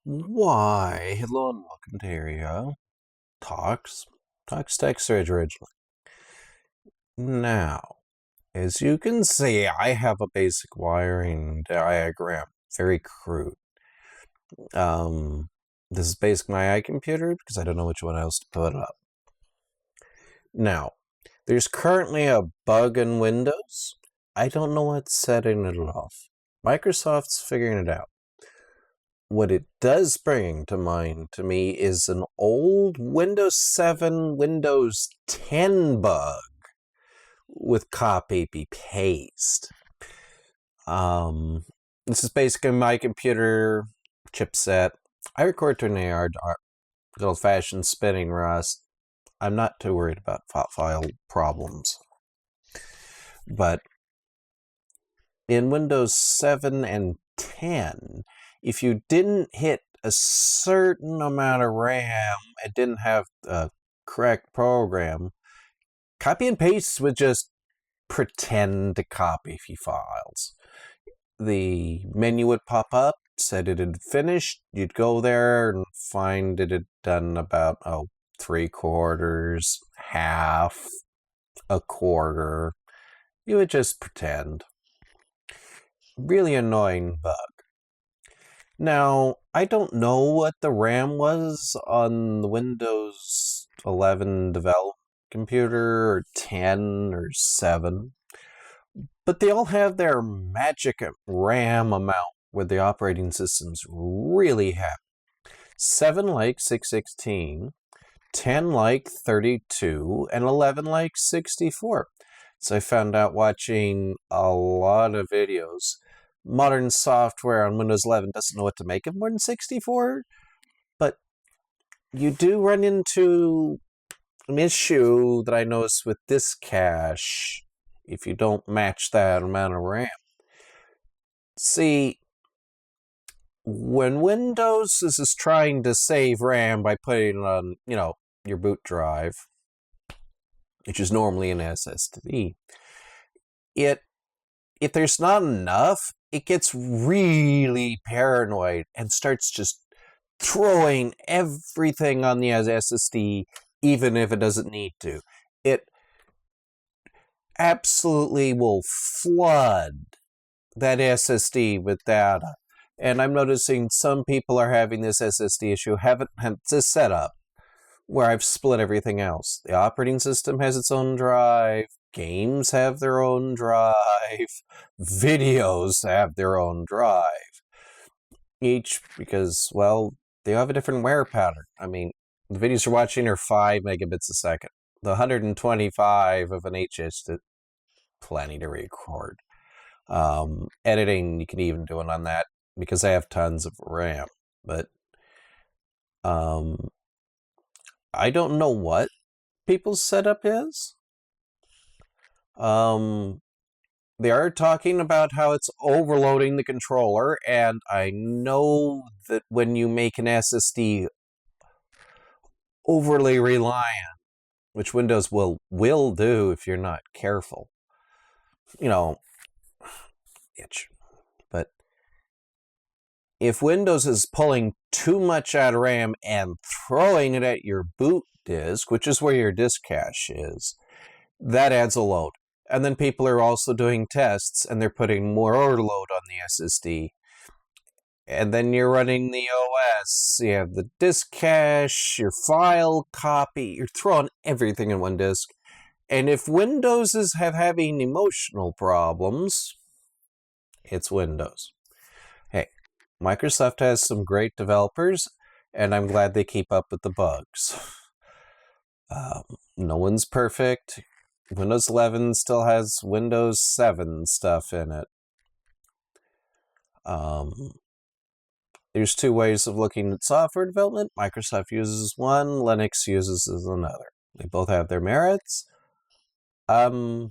Why, hello and welcome to Area Talks Tech Surge originally. Now, as you can see, I have a basic wiring diagram, very crude. This is basically my iComputer because I don't know which one else to put up. Now, there's currently a bug in Windows. I don't know what's setting it off. Microsoft's figuring it out. What it does bring to mind to me is an old Windows 7, Windows 10 bug with copy paste. This is basically my computer chipset. I record to an AR, good old-fashioned spinning rust. I'm not too worried about file problems. But in Windows 7 and 10, if you didn't hit a certain amount of RAM and didn't have the correct program, copy and paste would just pretend to copy files. The menu would pop up, said it had finished. You'd go there and find it had done about, 3/4, half, a quarter. You would just pretend. Really annoying bug. Now, I don't know what the RAM was on the Windows 11 developed computer, or 10, or 7, but they all have their magic RAM amount where the operating system's really happy. 7 like 616, 10 like 32, and 11 like 64. So I found out watching a lot of videos. Modern software on Windows 11 doesn't know what to make of more than 64, but you do run into an issue that I noticed with disk cache if you don't match that amount of RAM. See, when Windows is trying to save RAM by putting it on, your boot drive, which is normally an SSD, if there's not enough, it gets really paranoid and starts just throwing everything on the SSD, even if it doesn't need to. It absolutely will flood that SSD with data. And I'm noticing some people are having this SSD issue, haven't had this setup where I've split everything else. The operating system has its own drive, games have their own drive, videos have their own drive. Each, because, they have a different wear pattern. I mean, the videos you're watching are 5 megabits a second. The 125 of an HH is plenty to record. Editing, you can even do it on that because I have tons of RAM. But I don't know what people's setup is. They are talking about how it's overloading the controller, and I know that when you make an SSD overly reliant, which Windows will do if you're not careful, but if Windows is pulling too much out of RAM and throwing it at your boot disk, which is where your disk cache is, that adds a load. And then people are also doing tests, and they're putting more load on the SSD. And then you're running the OS, you have the disk cache, your file copy, you're throwing everything in one disk. And if Windows is having emotional problems, it's Windows. Hey, Microsoft has some great developers, and I'm glad they keep up with the bugs. No one's perfect. Windows 11 still has Windows 7 stuff in it. There's two ways of looking at software development. Microsoft uses one, Linux uses another. They both have their merits. All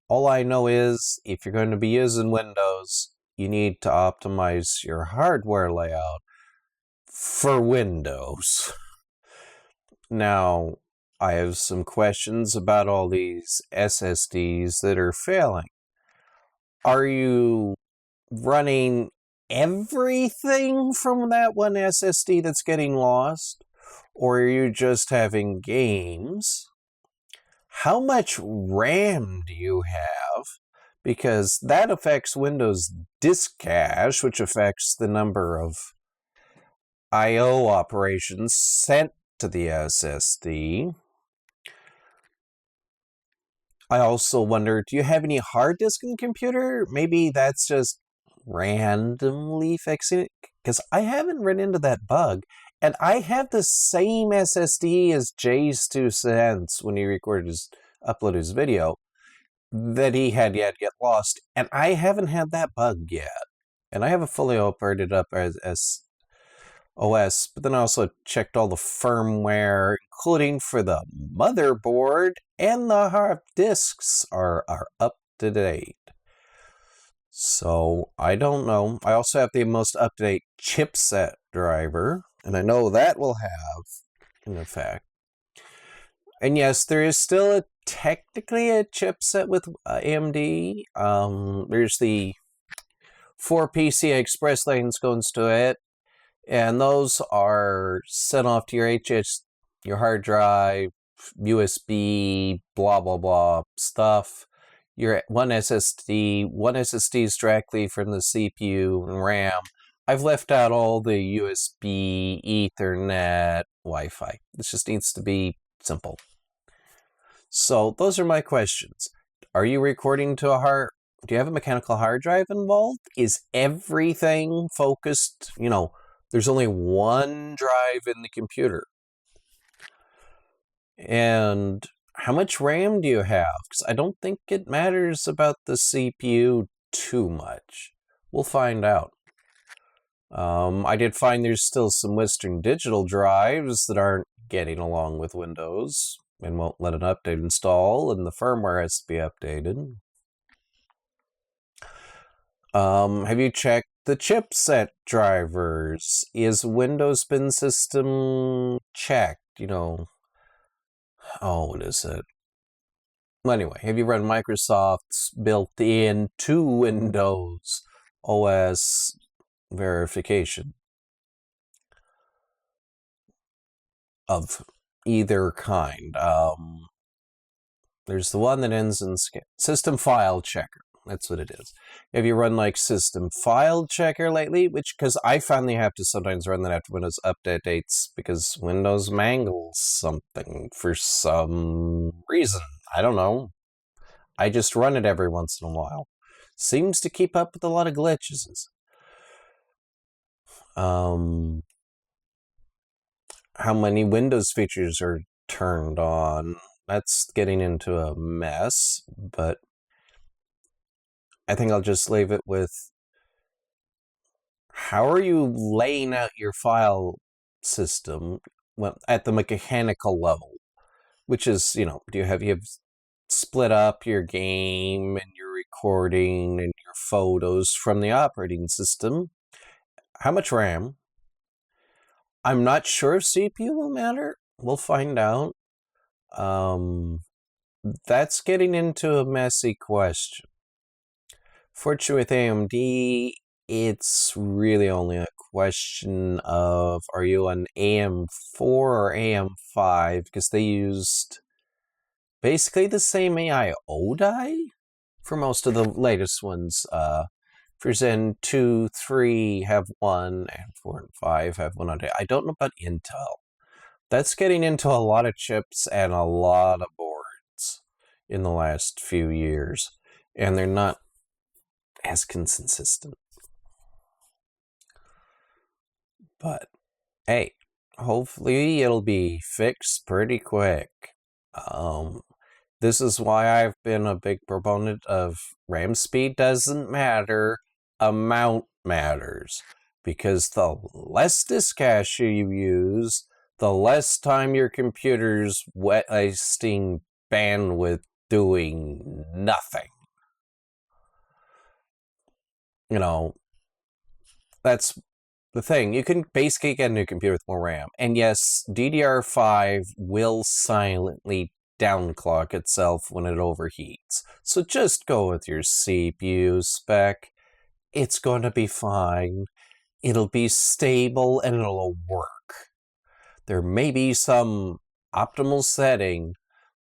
I know is if you're going to be using Windows, you need to optimize your hardware layout for Windows. Now, I have some questions about all these SSDs that are failing. Are you running everything from that one SSD that's getting lost? Or are you just having games? How much RAM do you have? Because that affects Windows disk cache, which affects the number of I/O operations sent to the SSD. I also wonder, do you have any hard disk in the computer? Maybe that's just randomly fixing it? Because I haven't run into that bug. And I have the same SSD as Jay's 2 cents when he uploaded his video that he had yet get lost. And I haven't had that bug yet. And I have a fully operated up as OS, but then I also checked all the firmware, including for the motherboard, and the hard disks are up to date. So, I don't know. I also have the most up-to-date chipset driver, and I know that will have an effect. And yes, there is still technically a chipset with AMD. There's the 4 PCI Express lanes goes to it, and those are sent off to your hard drive, USB, blah, blah, blah stuff. Your one SSD is directly from the CPU and RAM. I've left out all the USB, Ethernet, Wi-Fi. This just needs to be simple. So those are my questions. Are you recording to do you have a mechanical hard drive involved? Is everything focused, there's only one drive in the computer? And how much RAM do you have? Because I don't think it matters about the CPU too much. We'll find out. I did find there's still some Western Digital drives that aren't getting along with Windows and won't let an update install, and the firmware has to be updated. Have you checked the chipset drivers? Is Windows Bin System checked? What is it? Well, anyway, have you run Microsoft's built-in to Windows OS verification of either kind? There's the one that ends in System File Checker. That's what it is. Have you run System File Checker lately? Because I finally have to sometimes run that after Windows updates because Windows mangles something for some reason. I don't know. I just run it every once in a while. Seems to keep up with a lot of glitches. How many Windows features are turned on? That's getting into a mess, but I think I'll just leave it with, how are you laying out your file system at the mechanical level? Which is, do you have split up your game and your recording and your photos from the operating system? How much RAM? I'm not sure if CPU will matter. We'll find out. That's getting into a messy question. Fortunately with AMD, it's really only a question of, are you an AM4 or AM5? Because they used basically the same AIO die for most of the latest ones. For Zen 2, 3 have one, and 4 and 5 have one on it. I don't know about Intel. That's getting into a lot of chips and a lot of boards in the last few years. And they're not as consistent. But, hey, hopefully it'll be fixed pretty quick. This is why I've been a big proponent of RAM speed doesn't matter, amount matters. Because the less disk cache you use, the less time your computer's wasting bandwidth doing nothing. That's the thing. You can basically get a new computer with more RAM. And yes, DDR5 will silently downclock itself when it overheats. So just go with your CPU spec it's going to be fine. It'll be stable and it'll work. There may be some optimal setting,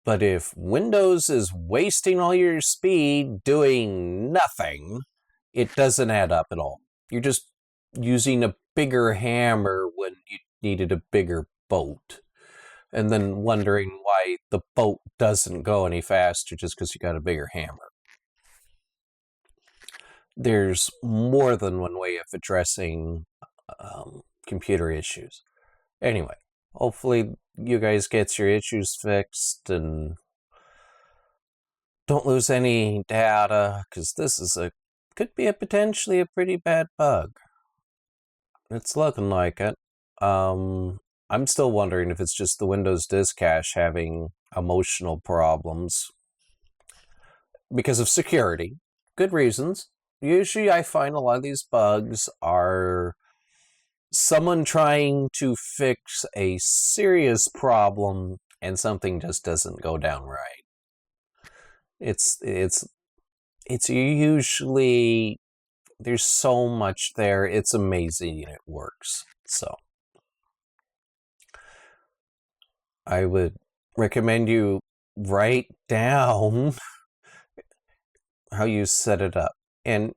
but if Windows is wasting all your speed doing nothing, it doesn't add up at all. You're just using a bigger hammer when you needed a bigger boat, and then wondering why the boat doesn't go any faster just because you got a bigger hammer. There's more than one way of addressing computer issues. Anyway, hopefully you guys get your issues fixed and don't lose any data, because this is could be potentially a pretty bad bug. It's looking like it. I'm still wondering if it's just the Windows disk cache having emotional problems because of security. Good reasons. Usually I find a lot of these bugs are someone trying to fix a serious problem and something just doesn't go down right. It's usually, there's so much there. It's amazing and it works. So I would recommend you write down how you set it up. And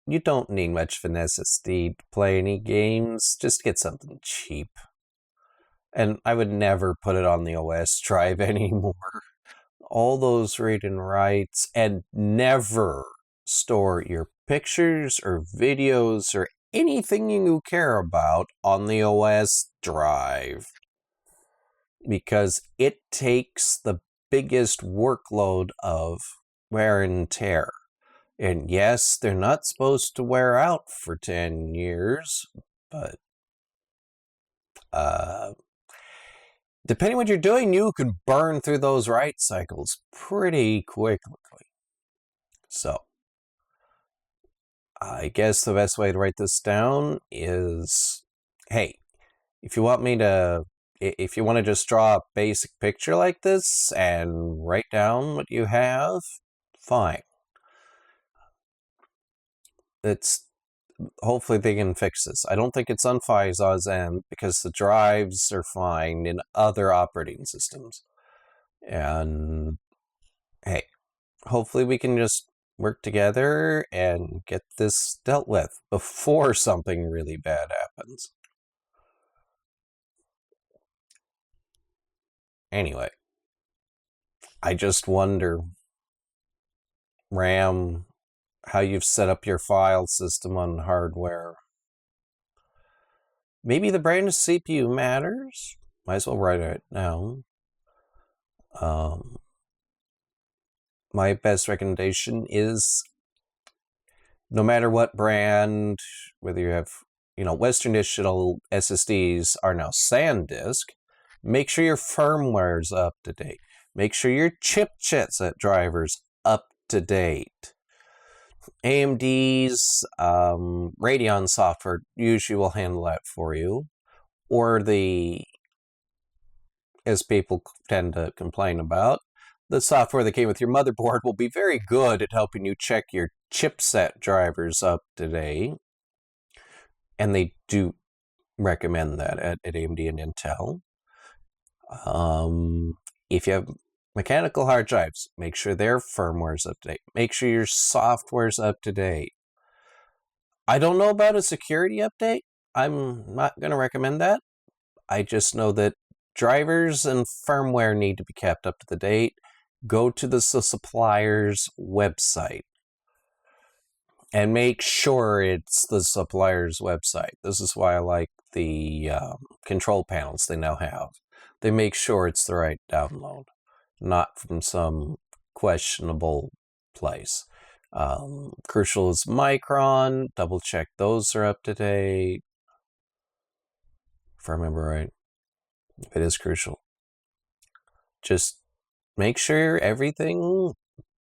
you don't need much of an SSD to play any games. Just get something cheap. And I would never put it on the OS drive anymore. All those read and writes, and never store your pictures or videos or anything you care about on the OS drive, because it takes the biggest workload of wear and tear. And yes, they're not supposed to wear out for 10 years, but depending what you're doing, you can burn through those write cycles pretty quickly. So I guess the best way to write this down is, hey, if you want to just draw a basic picture like this and write down what you have, fine. Hopefully they can fix this. I don't think it's on Pfizer's end because the drives are fine in other operating systems. And hey, hopefully we can just work together and get this dealt with before something really bad happens. Anyway, I just wonder, RAM, how you've set up your file system on hardware. Maybe the brand of CPU matters. Might as well write it down. My best recommendation is, no matter what brand, whether you have, Western Digital SSDs are now SanDisk, make sure your firmware's up to date. Make sure your chipset drivers up to date. AMD's Radeon software usually will handle that for you, or as people tend to complain about, the software that came with your motherboard will be very good at helping you check your chipset drivers up to date, and they do recommend that at AMD and Intel. If you have mechanical hard drives, make sure their firmware's up to date. Make sure your software's up to date. I don't know about a security update. I'm not going to recommend that. I just know that drivers and firmware need to be kept up to the date. Go to the supplier's website and make sure it's the supplier's website. This is why I like the control panels they now have. They make sure it's the right download, not from some questionable place. Crucial is Micron. Double check those are up to date. If I remember right, it is Crucial. Just make sure everything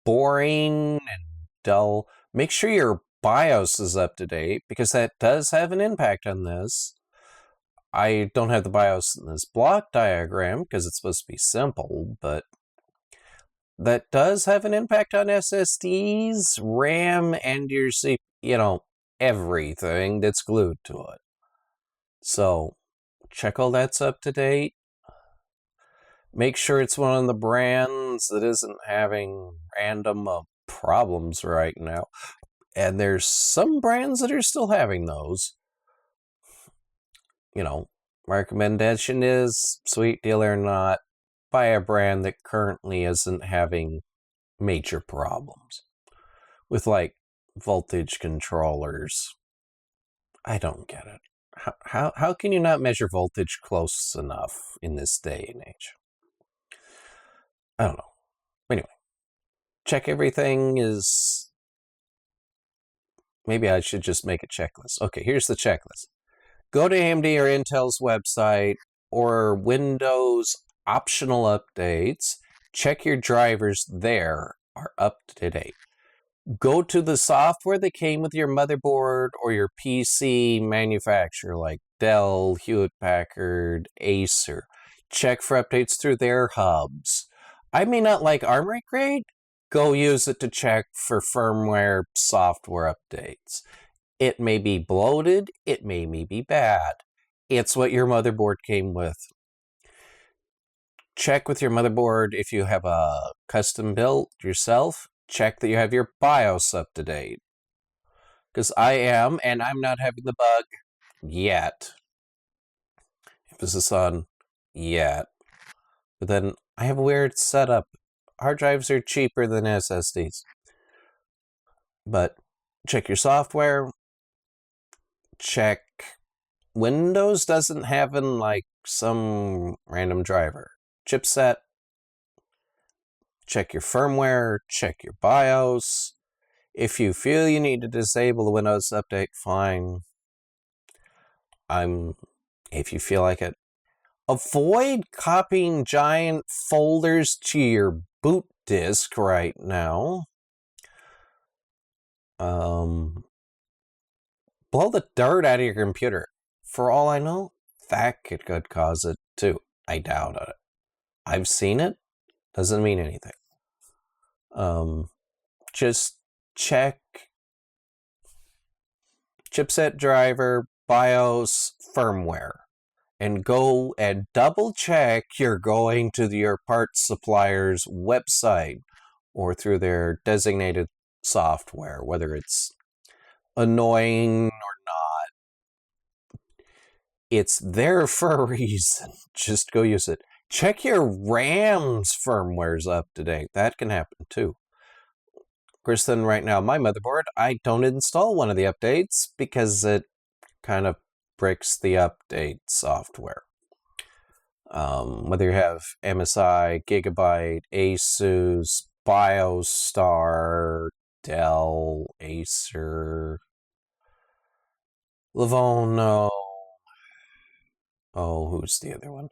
boring and dull. Make sure your BIOS is up to date, because that does have an impact on this. I don't have the BIOS in this block diagram because it's supposed to be simple, but that does have an impact on SSDs, RAM, and your CPU. everything that's glued to it. So check all that's up to date. Make sure it's one of the brands that isn't having random problems right now. And there's some brands that are still having those. You know, recommendation is, sweet deal or not, buy a brand that currently isn't having major problems with like voltage controllers. I don't get it. How can you not measure voltage close enough in this day and age? I don't know. Anyway, check everything is... Maybe I should just make a checklist. Okay, here's the checklist. Go to AMD or Intel's website or Windows optional updates. Check your drivers there are up to date. Go to the software that came with your motherboard or your PC manufacturer like Dell, Hewlett-Packard, Acer. Check for updates through their hubs. I may not like Armory Grade. Go use it to check for firmware software updates. It may be bloated. It may be bad. It's what your motherboard came with. Check with your motherboard if you have a custom built yourself. Check that you have your BIOS up to date. Because I am, and I'm not having the bug yet. Emphasis on yet. But then I have a weird setup. Hard drives are cheaper than SSDs. But check your software. Check. Windows doesn't have like some random driver. Chipset. Check your firmware, check your BIOS. If you feel you need to disable the Windows update, fine. If you feel like it. Avoid copying giant folders to your boot disk right now. Blow the dirt out of your computer. For all I know, that could cause it too. I doubt it. I've seen it. Doesn't mean anything. Just check chipset driver, BIOS, firmware, and go and double check you're going to your parts supplier's website or through their designated software, whether it's annoying or not. It's there for a reason. Just go use it. Check your RAM's firmware's up to date. That can happen too. Of course, then right now, my motherboard, I don't install one of the updates because it kind of breaks the update software. Whether you have MSI, Gigabyte, Asus, BioStar, Dell, Acer, Livono. Oh, who's the other one?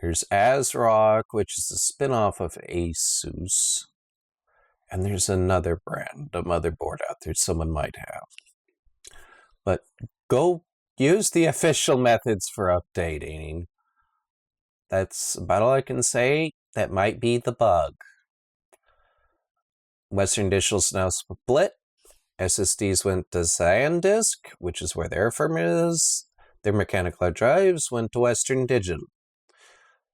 There's ASRock, which is a spin-off of Asus. And there's another brand, a motherboard out there someone might have. But go use the official methods for updating. That's about all I can say. That might be the bug. Western Digital's now split. SSDs went to SanDisk, which is where their firmware is. Their mechanical hard drives went to Western Digital.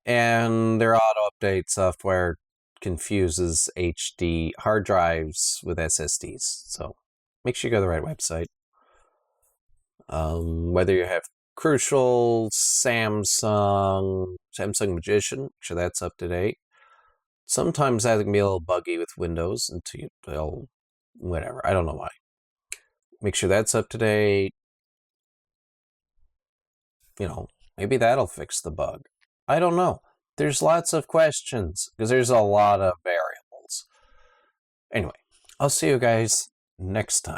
And their auto-update software confuses HD hard drives with SSDs. So make sure you go to the right website. Whether you have Crucial, Samsung Magician, sure that's up to date. Sometimes that can be a little buggy with Windows until whatever. I don't know why. Make sure that's up to date. You know, maybe that'll fix the bug. I don't know. There's lots of questions because there's a lot of variables. Anyway, I'll see you guys next time.